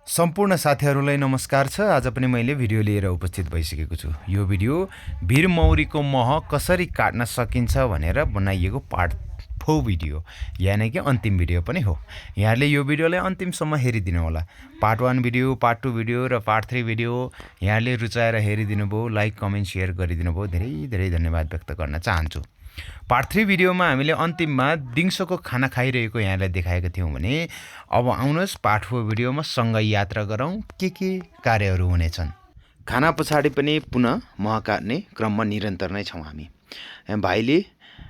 सम्पूर्ण साथीहरूलाई नमस्कार छ। आज पनि मैले भिडियो लिएर उपस्थित भइसकेको छु। यो भिडियो भिरमौरीको मह कसरी काट्न सकिन्छ भनेर बनाइएको पार्ट 4 भिडियो, यानी कि अन्तिम भिडियो पनि हो। यहाँले यो भिडियोलाई अन्तिमसम्म हेरिदिनु होला। पार्ट 1 भिडियो, पार्ट 2 भिडियो र पार्ट 3 भिडियो यहाँले रुचाएर हेरिदिनु भयो, लाइक कमेन्ट शेयर गरिदिनु भयो। धेरै धेरै धन्यवाद व्यक्त गर्न चाहन्छु। पार्ट 3 भिडियोमा हामीले अन्तिममा दिउँसोको खाना खाइरहेको यहाँलाई देखाएका थियौँ भने अब आउनुहोस् पार्ट 4 भिडियोमा सँगै यात्रा गरौँ के कार्यहरू हुनेछन्। खाना पछाडि पनि पुनः मह काट्ने क्रममा निरन्तर नै छौँ हामी। भाइले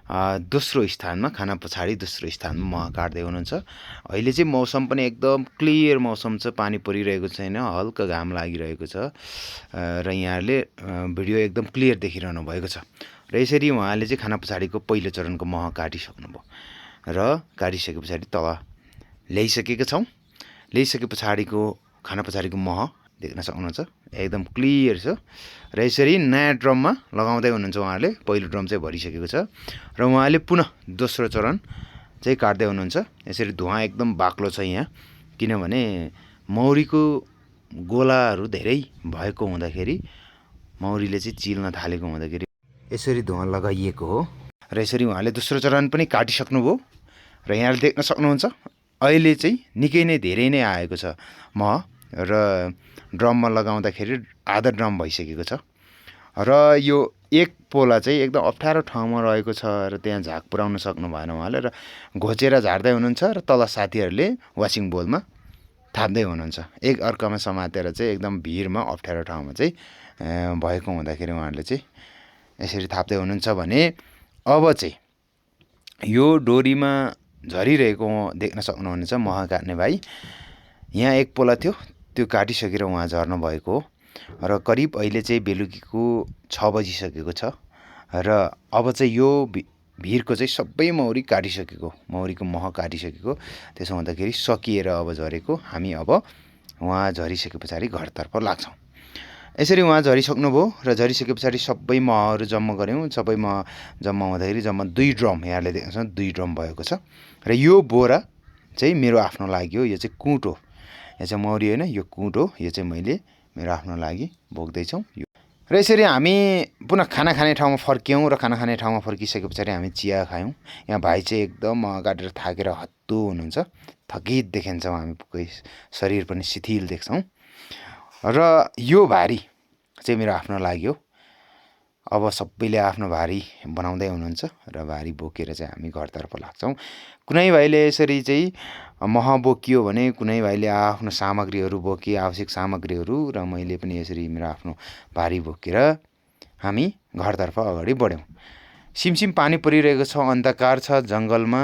दोस्रो स्थानमा, खाना पछाडि दोस्रो स्थानमा मह काट्दै हुनुहुन्छ। अहिले चाहिँ मौसम पनि एकदम क्लियर मौसम छ, पानी परिरहेको छैन, हल्का घाम लागिरहेको छ र यहाँहरूले भिडियो एकदम क्लियर देखिरहनु भएको छ। र यसरी उहाँले चाहिँ खाना पछाडिको पहिलो चरणको मह काटिसक्नुभयो र काटिसके पछाडि तल ल्याइसकेका छौँ। ल्याइसके पछाडिको खाना पछाडिको मह देख्न सक्नुहुन्छ, एकदम क्लियर छ। र यसरी नयाँ ड्रममा लगाउँदै हुनुहुन्छ उहाँहरूले। पहिलो ड्रम चाहिँ भरिसकेको छ र उहाँले पुनः दोस्रो चरण चाहिँ काट्दै हुनुहुन्छ। यसरी धुवाँ एकदम बाक्लो छ यहाँ, किनभने मौरीको गोलाहरू धेरै भएको हुँदाखेरि मौरीले चाहिँ चिल्न थालेको हुँदाखेरि यसरी धुवाँ लगाइएको हो। र यसरी उहाँले दोस्रो चरण पनि काटिसक्नुभयो र यहाँले देख्न सक्नुहुन्छ अहिले चाहिँ निकै नै धेरै नै आएको छ मह र ड्रममा लगाउँदाखेरि आधा ड्रम भइसकेको छ। र यो एक पोला चाहिँ एकदम अप्ठ्यारो ठाउँमा रहेको छ र त्यहाँ झाग पुर्याउन सक्नु भएन उहाँले र घोचेर झार्दै हुनुहुन्छ र तल साथीहरूले वासिङ बोलमा थाप्दै हुनुहुन्छ। एक अर्कामा समातेर चाहिँ एकदम भिरमा अप्ठ्यारो ठाउँमा चाहिँ भएको हुँदाखेरि उहाँहरूले चाहिँ यसरी थाप्दै हुनुहुन्छ भने अब चाहिँ यो डोरीमा झरिरहेको देख्न सक्नुहुनेछ मह काट्ने भाइ। यहाँ एक पोला थियो, त्यो काटिसकेर उहाँ झर्नु भएको हो र करिब अहिले चाहिँ बेलुकीको 6 बजिसकेको छ र अब चाहिँ यो भिरको चाहिँ सबै मौरी काटिसकेको, मौरीको मह काटिसकेको। त्यसो हुँदाखेरि सकिएर अब झरेको हामी अब उहाँ झरिसके पछाडि घरतर्फ लाग्छौँ। यसरी उहाँ झरिसक्नुभयो र झरिसके पछाडि सबै महहरू जम्मा गऱ्यौँ। सबै मह जम्मा हुँदाखेरि जम्मा 2 ड्रम यहाँले देख्नुहुन्छ 2 ड्रम भएको छ। र यो बोरा चाहिँ मेरो आफ्नो लागि हो। यो चाहिँ कुट हो, यो चाहिँ मौरी होइन, यो कुट हो। यो चाहिँ मैले मेरो आफ्नो लागि बोक्दैछौँ। र यसरी हामी पुनः खाना खाने ठाउँमा फर्क्यौँ र खाना खाने ठाउँमा फर्किसके पछाडि हामी चिया खायौँ। यहाँ भाइ चाहिँ एकदम मह काटेर थाकेर हत्तु हुनुहुन्छ, थकित देखिन्छौँ हामी, शरीर पनि शिथिल देख्छौँ। र यो भारी चाहिँ मेरो आफ्नो लागि हो। अब सबैले आफ्नो भारी बनाउँदै हुनुहुन्छ र भारी बोकेर चाहिँ हामी घरतर्फ लाग्छौँ। कुनै भाइले यसरी चाहिँ मह बोकियो भने कुनै भाइले आफ्नो सामग्रीहरू बोके, आवश्यक सामग्रीहरू, र मैले पनि यसरी मेरो आफ्नो भारी बोकेर हामी घरतर्फ अगाडि बढ्यौँ। सिमसिम पानी परिरहेको छ, अन्धकार छ, जङ्गलमा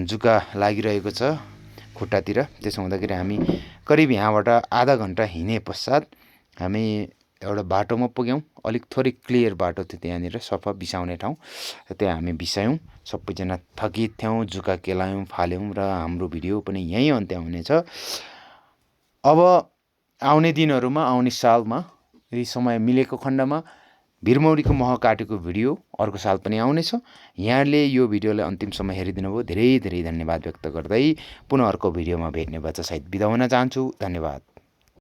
जुका लागिरहेको छ खुट्टातिर। त्यसो हुँदाखेरि हामी करिब यहाँबाट आधा घन्टा हिँडे पश्चात हामी एउटा बाटोमा पुग्यौँ। अलिक थोरै क्लियर बाटो थियो त्यहाँनिर, सफा बिसाउने ठाउँ। त्यहाँ हामी बिसायौँ। सबैजना थकित थियौँ, जुका केलायौँ, फाल्यौँ र हाम्रो भिडियो पनि यहीँ अन्त्य हुनेछ। अब आउने दिनहरूमा, आउने सालमा यदि समय मिलेको खण्डमा भिरमौरीको मह काटेको भिडियो अर्को साल पनि आउनेछ। यहाँले यो भिडियोलाई अन्तिमसम्म हेरिदिनु भयो, धेरै धेरै धन्यवाद व्यक्त गर्दै पुनः अर्को भिडियोमा भेट्ने बाचा सहित बिदा हुन चाहन्छु। धन्यवाद।